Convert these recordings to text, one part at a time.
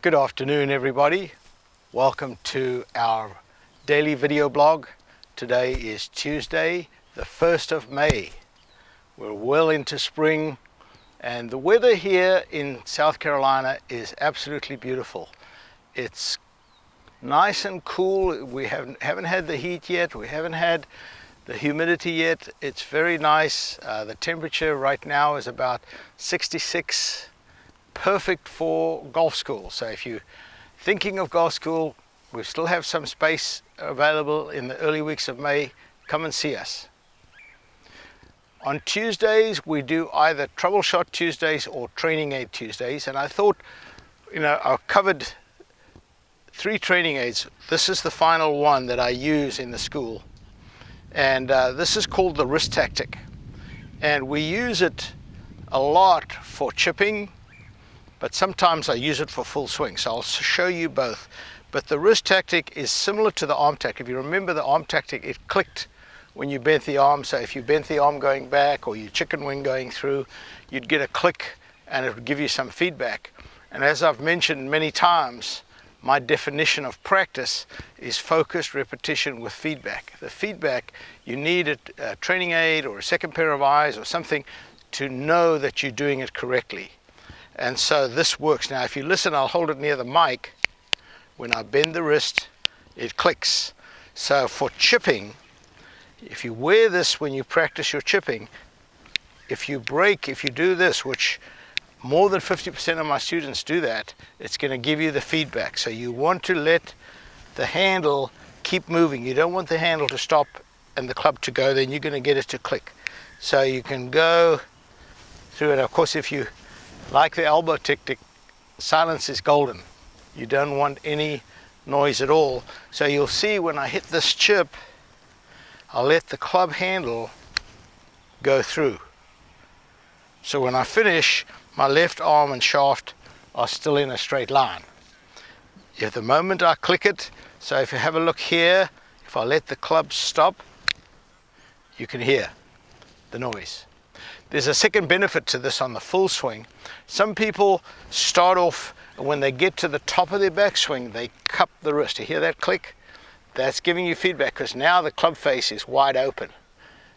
Good afternoon, everybody. Welcome to our daily video blog. Today is Tuesday, the 1st of May. We're well into spring and the weather here in South Carolina is absolutely beautiful. It's nice and cool. We haven't had the heat yet. We haven't had the humidity yet. It's very nice. The temperature right now is about 66. Perfect for golf school. So if you're thinking of golf school, we still have some space available in the early weeks of May. Come and see us. On Tuesdays we do either Troubleshot Tuesdays or Training Aid Tuesdays, and I thought, I've covered 3 training aids. This is the final one that I use in the school, and this is called the wrist tactic, and we use it a lot for chipping, but sometimes I use it for full swing, so I'll show you both. But the wrist tactic is similar to the arm tactic. If you remember the arm tactic, it clicked when you bent the arm. So if you bent the arm going back or you chicken wing going through, you'd get a click and it would give you some feedback. And as I've mentioned many times, my definition of practice is focused repetition with feedback. The feedback, you need a training aid or a second pair of eyes or something to know that you're doing it correctly. And so this works. Now if you listen, I'll hold it near the mic. When I bend the wrist, it clicks. So for chipping, if you wear this when you practice your chipping, if you do this, which more than 50% of my students do that, it's going to give you the feedback. So you want to let the handle keep moving. You don't want the handle to stop and the club to go, then you're going to get it to click. So you can go through it. Of course, if you like the elbow tactic, silence is golden. You don't want any noise at all. So you'll see when I hit this chip, I'll let the club handle go through. So when I finish, my left arm and shaft are still in a straight line. If the moment I click it, so if you have a look here, if I let the club stop, you can hear the noise. There's a second benefit to this on the full swing. Some people start off, and when they get to the top of their backswing, they cup the wrist. You hear that click? That's giving you feedback because now the club face is wide open.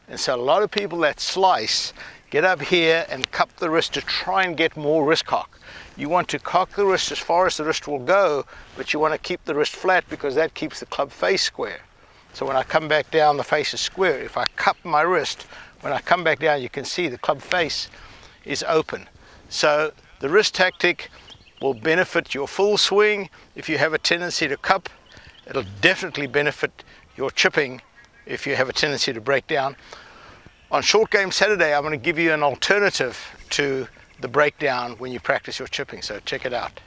And so a lot of people that slice get up here and cup the wrist to try and get more wrist cock. You want to cock the wrist as far as the wrist will go, but you want to keep the wrist flat because that keeps the club face square. So when I come back down, the face is square. If I cup my wrist, when I come back down, you can see the club face is open. So the wrist tactic will benefit your full swing. If you have a tendency to cup, it'll definitely benefit your chipping if you have a tendency to break down. On Short Game Saturday, I'm going to give you an alternative to the breakdown when you practice your chipping, so check it out.